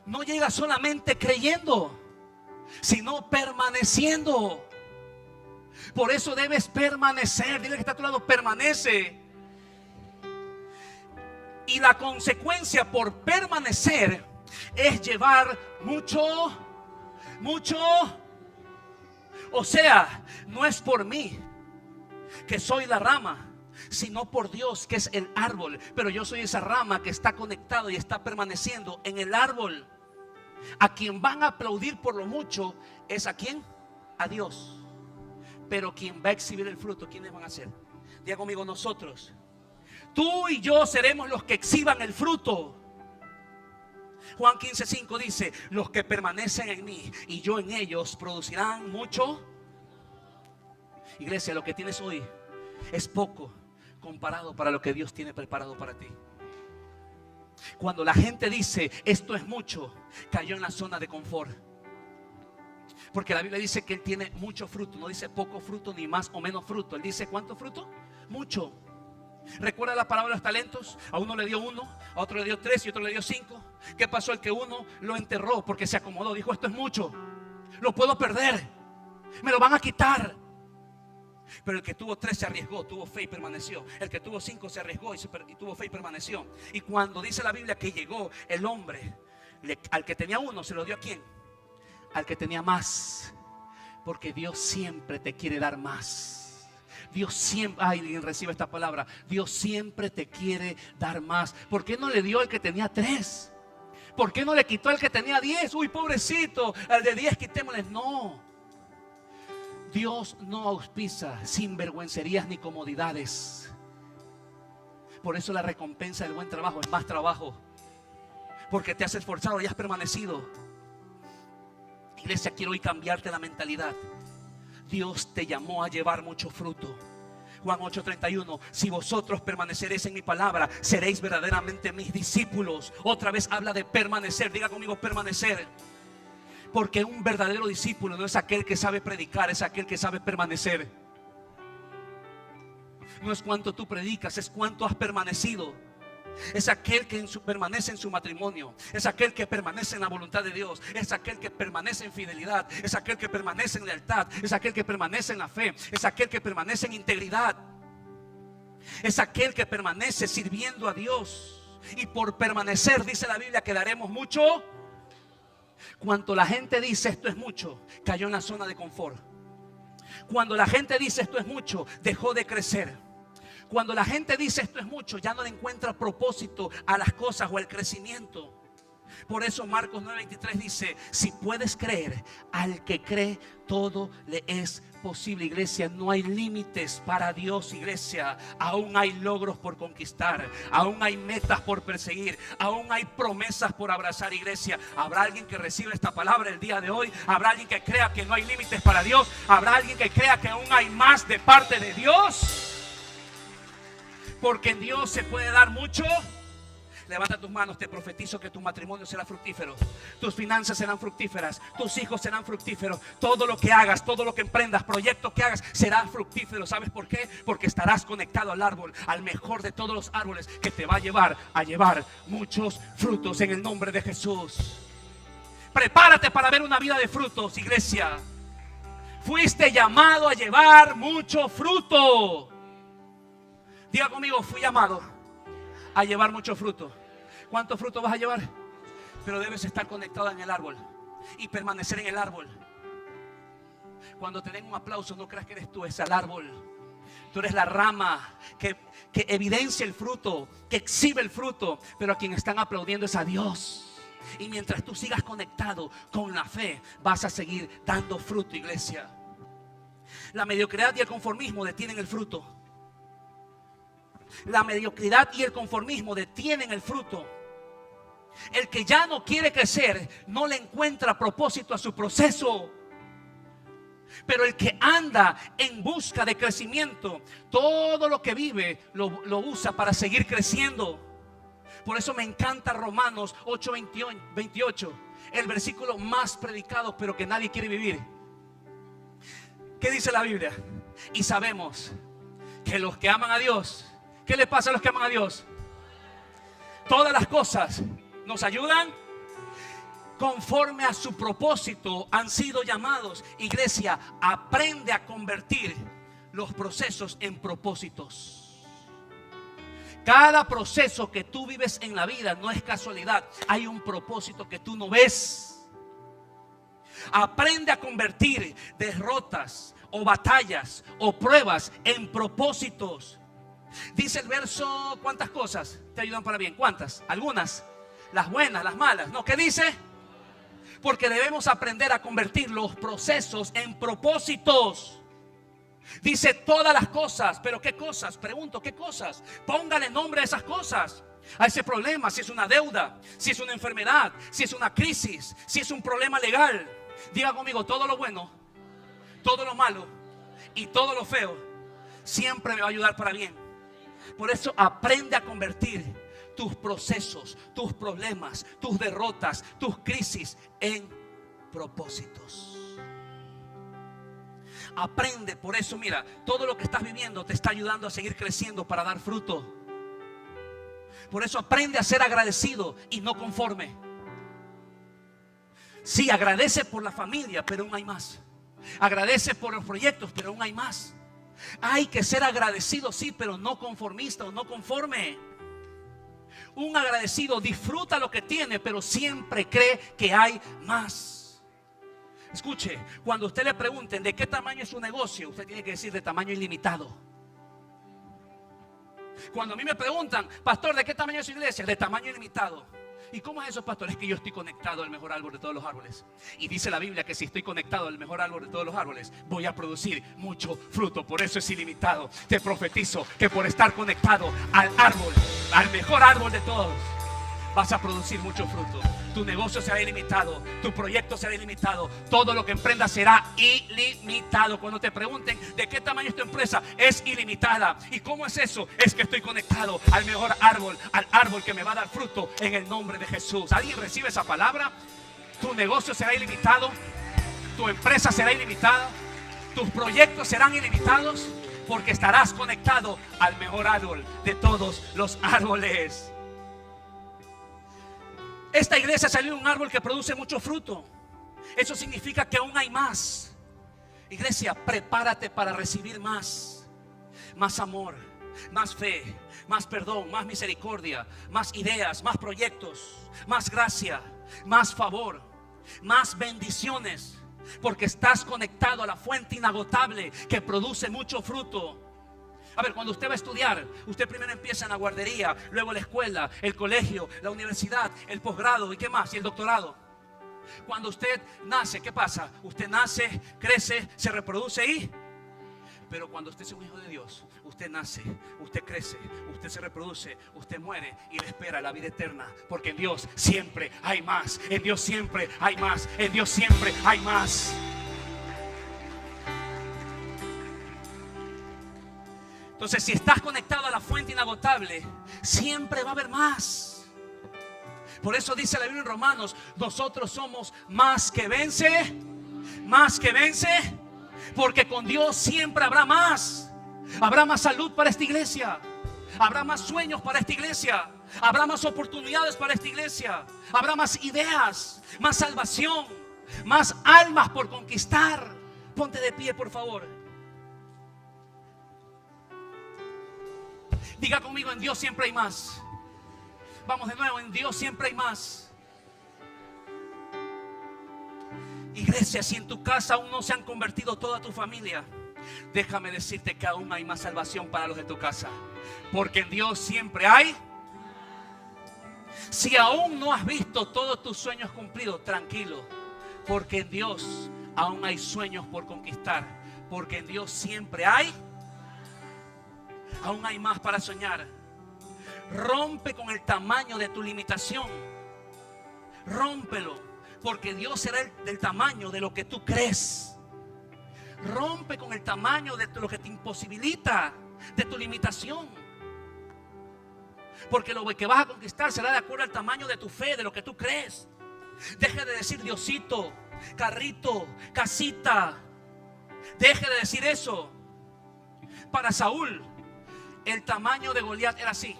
[SPEAKER 1] no llega solamente creyendo, sino permaneciendo. Por eso debes permanecer. Dile que está a tu lado, permanece. Y la consecuencia por permanecer es llevar mucho. O sea, no es por mí, que soy la rama, sino por Dios, que es el árbol. Pero yo soy esa rama que está conectado y está permaneciendo en el árbol. A quien van a aplaudir por lo mucho es a quién, a Dios. Pero quien va a exhibir el fruto, ¿quiénes van a ser? Diga conmigo, nosotros. Tú y yo seremos los que exhiban el fruto. Juan 15:5 dice: los que permanecen en mí y yo en ellos producirán mucho. Iglesia, lo que tienes hoy es poco comparado para lo que Dios tiene preparado para ti. Cuando la gente dice esto es mucho, cayó en la zona de confort. Porque la Biblia dice que Él tiene mucho fruto. No dice poco fruto ni más o menos fruto. Él dice ¿cuánto fruto? Mucho. ¿Recuerda la parábola de los talentos? A uno le dio 1, a otro le dio 3 y a otro le dio 5. ¿Qué pasó? El que uno lo enterró porque se acomodó. Dijo esto es mucho, lo puedo perder, me lo van a quitar. Pero el que tuvo 3 se arriesgó, tuvo fe y permaneció. El que tuvo 5 se arriesgó y tuvo fe y permaneció. Y cuando dice la Biblia que llegó el hombre, al que tenía 1 se lo dio ¿a quién? Al que tenía más. Porque Dios siempre te quiere dar más. Dios siempre, alguien recibe esta palabra, Dios siempre te quiere dar más. ¿Por qué no le dio al que tenía 3? ¿Por qué no le quitó al que tenía 10? Uy, pobrecito, al de 10 quitémosle. No, Dios no auspicia sinvergüencerías ni comodidades. Por eso la recompensa del buen trabajo es más trabajo, porque te has esforzado y has permanecido. Iglesia, quiero hoy cambiarte la mentalidad. Dios te llamó a llevar mucho fruto. Juan 8:31: si vosotros permaneceréis en mi palabra, seréis verdaderamente mis discípulos. Otra vez habla de permanecer. Diga conmigo permanecer. Porque un verdadero discípulo no es aquel que sabe predicar, es aquel que sabe permanecer. No es cuánto tú predicas, es cuánto has permanecido. Es aquel que permanece en su matrimonio. Es aquel que permanece en la voluntad de Dios. Es aquel que permanece en fidelidad. Es aquel que permanece en lealtad. Es aquel que permanece en la fe. Es aquel que permanece en integridad. Es aquel que permanece sirviendo a Dios. Y por permanecer, dice la Biblia, que daremos mucho. Cuando la gente dice esto es mucho, cayó en la zona de confort. Cuando la gente dice esto es mucho, dejó de crecer. Cuando la gente dice esto es mucho, ya no le encuentra propósito a las cosas o al crecimiento. Por eso Marcos 9:23 dice: si puedes creer, al que cree todo le es posible. Iglesia, no hay límites para Dios. Iglesia, aún hay logros por conquistar, aún hay metas por perseguir, aún hay promesas por abrazar. Iglesia, habrá alguien que reciba esta palabra el día de hoy. Habrá alguien que crea que no hay límites para Dios. Habrá alguien que crea que aún hay más de parte de Dios. Porque en Dios se puede dar mucho. Levanta tus manos, te profetizo que tu matrimonio será fructífero. Tus finanzas serán fructíferas. Tus hijos serán fructíferos. Todo lo que hagas, todo lo que emprendas, proyectos que hagas, será fructífero. ¿Sabes por qué? Porque estarás conectado al árbol, al mejor de todos los árboles, que te va a llevar muchos frutos en el nombre de Jesús. Prepárate para ver una vida de frutos, iglesia. Fuiste llamado a llevar mucho fruto. Diga conmigo, fui llamado a llevar mucho fruto. ¿Cuánto fruto vas a llevar? Pero debes estar conectado en el árbol y permanecer en el árbol. Cuando te den un aplauso, no creas que eres tú, es el árbol. Tú eres la rama que evidencia el fruto, que exhibe el fruto. Pero a quien están aplaudiendo es a Dios. Y mientras tú sigas conectado con la fe, vas a seguir dando fruto, iglesia. La mediocridad y el conformismo detienen el fruto. La mediocridad y el conformismo detienen el fruto. El que ya no quiere crecer no le encuentra propósito a su proceso. Pero el que anda en busca de crecimiento, todo lo que vive lo usa para seguir creciendo. Por eso me encanta Romanos 8:28, el versículo más predicado pero que nadie quiere vivir. ¿Qué dice la Biblia? Y sabemos que los que aman a Dios, ¿qué le pasa a los que aman a Dios? Todas las cosas nos ayudan conforme a su propósito, han sido llamados. Iglesia, aprende a convertir los procesos en propósitos. Cada proceso que tú vives en la vida no es casualidad. Hay un propósito que tú no ves. Aprende a convertir derrotas o batallas o pruebas en propósitos. Dice el verso, ¿cuántas cosas te ayudan para bien? ¿Cuántas? Algunas. Las buenas, las malas. ¿No? ¿Qué dice? Porque debemos aprender a convertir los procesos en propósitos. Dice todas las cosas. ¿Pero qué cosas? Pregunto, ¿qué cosas? Póngale nombre a esas cosas, a ese problema. Si es una deuda, si es una enfermedad, si es una crisis, si es un problema legal. Diga conmigo, todo lo bueno, todo lo malo y todo lo feo siempre me va a ayudar para bien. Por eso aprende a convertir tus procesos, tus problemas, tus derrotas, tus crisis en propósitos. Aprende, por eso mira, todo lo que estás viviendo te está ayudando a seguir creciendo para dar fruto. Por eso aprende a ser agradecido y no conforme. Sí, agradece por la familia, pero aún hay más. Agradece por los proyectos, pero aún hay más. Hay que ser agradecido, sí, pero no conformista o no conforme. Un agradecido disfruta lo que tiene, pero siempre cree que hay más. Escuche, cuando usted le pregunten de qué tamaño es su negocio, usted tiene que decir de tamaño ilimitado. Cuando a mí me preguntan, pastor, ¿de qué tamaño es su iglesia? De tamaño ilimitado. ¿Y cómo es eso, pastor? Es que yo estoy conectado al mejor árbol de todos los árboles. Y dice la Biblia que si estoy conectado al mejor árbol de todos los árboles, voy a producir mucho fruto. Por eso es ilimitado. Te profetizo que por estar conectado al árbol, al mejor árbol de todos, vas a producir mucho fruto. Tu negocio será ilimitado, tu proyecto será ilimitado, todo lo que emprendas será ilimitado. Cuando te pregunten de qué tamaño es tu empresa, es ilimitada. ¿Y cómo es eso? Es que estoy conectado al mejor árbol, al árbol que me va a dar fruto en el nombre de Jesús. ¿Alguien recibe esa palabra? Tu negocio será ilimitado, tu empresa será ilimitada, tus proyectos serán ilimitados, porque estarás conectado al mejor árbol de todos los árboles. Esta iglesia salió de un árbol que produce mucho fruto. Eso significa que aún hay más. Iglesia, prepárate para recibir más. Más amor, más fe, más perdón, más misericordia, más ideas, más proyectos, más gracia, más favor, más bendiciones. Porque estás conectado a la fuente inagotable que produce mucho fruto. A ver, cuando usted va a estudiar, usted primero empieza en la guardería, luego la escuela, el colegio, la universidad, el posgrado y qué más, y el doctorado. Cuando usted nace, ¿qué pasa? Usted nace, crece, se reproduce y... Pero cuando usted es un hijo de Dios, usted nace, usted crece, usted se reproduce, usted muere y le espera la vida eterna. Porque en Dios siempre hay más, en Dios siempre hay más, en Dios siempre hay más. Entonces, si estás conectado a la fuente inagotable, siempre va a haber más. Por eso dice la Biblia en Romanos, nosotros somos más que vence, porque con Dios siempre habrá más. Habrá más salud para esta iglesia, habrá más sueños para esta iglesia, habrá más oportunidades para esta iglesia, habrá más ideas, más salvación, más almas por conquistar. Ponte de pie, por favor. Diga conmigo, en Dios siempre hay más. Vamos de nuevo, en Dios siempre hay más. Iglesia, si en tu casa aún no se han convertido toda tu familia, déjame decirte que aún hay más salvación para los de tu casa. Porque en Dios siempre hay. Si aún no has visto todos tus sueños cumplidos, tranquilo. Porque en Dios aún hay sueños por conquistar. Porque en Dios siempre hay. Aún hay más para soñar. Rompe con el tamaño de tu limitación. Rómpelo, porque Dios será del tamaño de lo que tú crees. Rompe con el tamaño de lo que te imposibilita, de tu limitación. Porque lo que vas a conquistar será de acuerdo al tamaño de tu fe, de lo que tú crees. Deje de decir Diosito, carrito, casita. Deje de decir eso. Para Saúl, el tamaño de Goliat era así,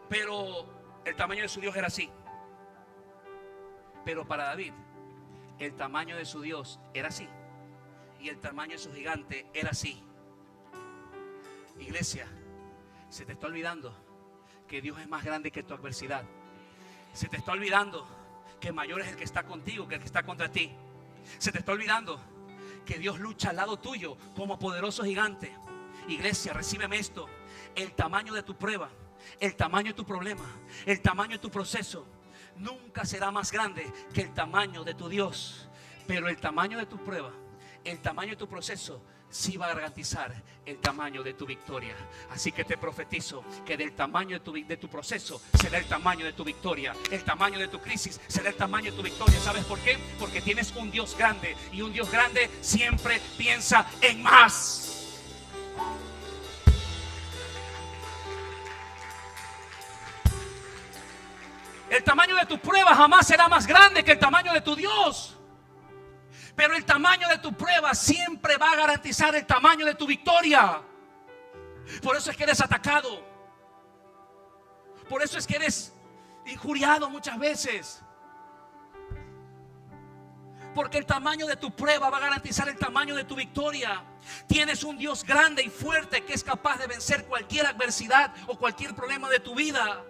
[SPEAKER 1] pero el tamaño de su Dios era así. Pero para David, el tamaño de su Dios era así, y el tamaño de su gigante era así. Iglesia, se te está olvidando que Dios es más grande que tu adversidad. Se te está olvidando que mayor es el que está contigo que el que está contra ti. Se te está olvidando que Dios lucha al lado tuyo como poderoso gigante. Iglesia, recíbeme esto. El tamaño de tu prueba, el tamaño de tu problema, el tamaño de tu proceso nunca será más grande que el tamaño de tu Dios. Pero el tamaño de tu prueba, el tamaño de tu proceso sí va a garantizar el tamaño de tu victoria. Así que te profetizo que del tamaño de tu proceso será el tamaño de tu victoria. El tamaño de tu crisis será el tamaño de tu victoria. ¿Sabes por qué? Porque tienes un Dios grande, y un Dios grande siempre piensa en más. El tamaño de tu prueba jamás será más grande que el tamaño de tu Dios. Pero el tamaño de tu prueba siempre va a garantizar el tamaño de tu victoria. Por eso es que eres atacado. Por eso es que eres injuriado muchas veces. Porque el tamaño de tu prueba va a garantizar el tamaño de tu victoria. Tienes un Dios grande y fuerte que es capaz de vencer cualquier adversidad o cualquier problema de tu vida.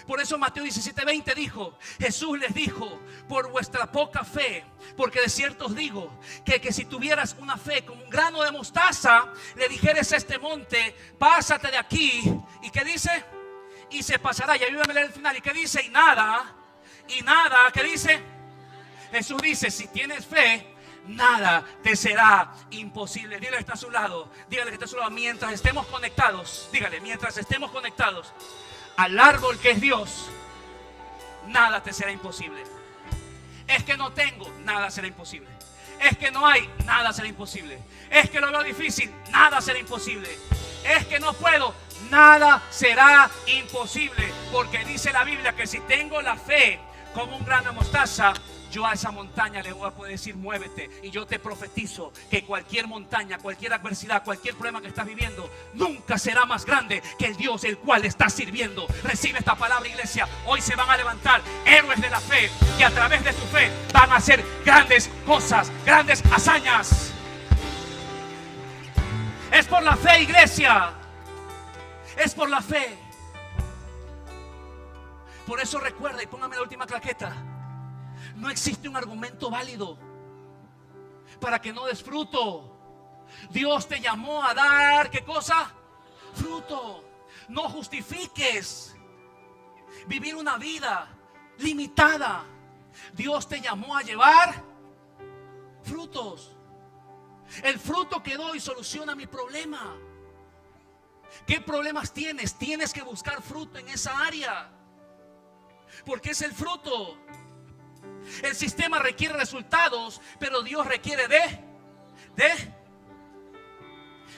[SPEAKER 1] Por eso Mateo 17:20 dijo, Jesús les dijo, por vuestra poca fe, porque de cierto os digo, que si tuvieras una fe como un grano de mostaza, le dijeres a este monte, pásate de aquí, ¿y qué dice? Y se pasará. Y ayúdame a leer el final. ¿Y qué dice? Y nada, ¿qué dice? Jesús dice, si tienes fe, nada te será imposible. Dígale que está a su lado, dígale que está a su lado, mientras estemos conectados, dígale, mientras estemos conectados al árbol que es Dios, nada te será imposible. Es que no tengo, nada será imposible. Es que no hay, nada será imposible. Es que lo veo difícil, nada será imposible. Es que no puedo, nada será imposible. Porque dice la Biblia que si tengo la fe como un grano de mostaza, yo a esa montaña le voy a poder decir muévete. Y yo te profetizo que cualquier montaña, cualquier adversidad, cualquier problema que estás viviendo nunca será más grande que el Dios el cual estás sirviendo. Recibe esta palabra, iglesia. Hoy se van a levantar héroes de la fe, que a través de tu fe van a hacer grandes cosas, grandes hazañas. Es por la fe, iglesia. Es por la fe. Por eso recuerda, y póngame la última claqueta, no existe un argumento válido para que no des fruto. Dios te llamó a dar, ¿qué cosa? Fruto. No justifiques vivir una vida limitada. Dios te llamó a llevar frutos. El fruto que doy soluciona mi problema. ¿Qué problemas tienes? Tienes que buscar fruto en esa área, porque es el fruto. El sistema requiere resultados, pero Dios requiere de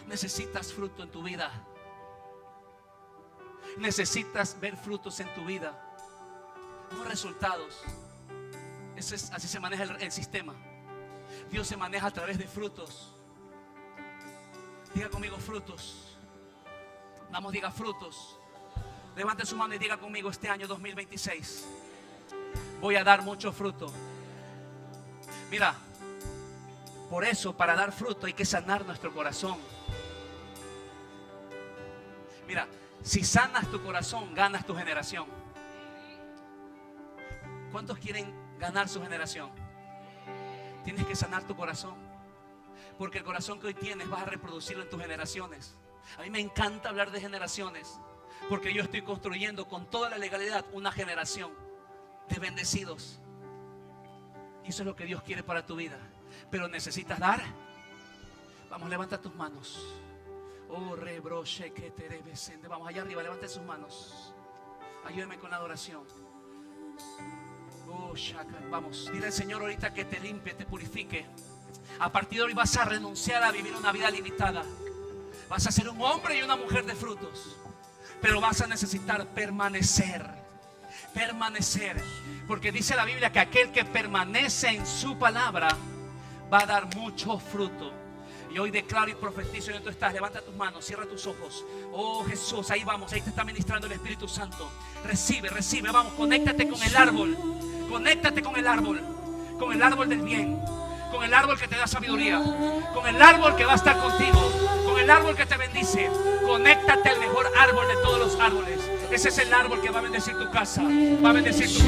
[SPEAKER 1] necesitas fruto en tu vida. Necesitas ver frutos en tu vida, no resultados. Así se maneja el sistema. Dios se maneja a través de frutos. Diga conmigo frutos. Vamos, diga frutos. Levante su mano y diga conmigo: este año 2026 voy a dar mucho fruto. Mira, por eso para dar fruto hay que sanar nuestro corazón. Mira, si sanas tu corazón, ganas tu generación. ¿Cuántos quieren ganar su generación? Tienes que sanar tu corazón, porque el corazón que hoy tienes vas a reproducirlo en tus generaciones. A mí me encanta hablar de generaciones, porque yo estoy construyendo con toda la legalidad una generación de bendecidos. Y eso es lo que Dios quiere para tu vida. Pero necesitas dar. Vamos, levanta tus manos. Oh, rebroche que te debes. Vamos allá arriba, levanta sus manos. Ayúdame con la adoración. Oh, shaka. Vamos, dile al Señor ahorita que te limpie, te purifique. A partir de hoy vas a renunciar a vivir una vida limitada. Vas a ser un hombre y una mujer de frutos. Pero vas a necesitar permanecer. Porque dice la Biblia que aquel que permanece en su palabra va a dar mucho fruto. Y hoy declaro y profetizo donde tú estás. Levanta tus manos, cierra tus ojos. Oh Jesús, ahí vamos, ahí te está ministrando el Espíritu Santo. Recibe, vamos, conéctate con el árbol. Conéctate con el árbol. Con el árbol del bien. Con el árbol que te da sabiduría. Con el árbol que va a estar contigo. Con el árbol que te bendice. Conéctate al mejor árbol de todos los árboles. Ese es el árbol que va a bendecir tu casa, va a bendecir tu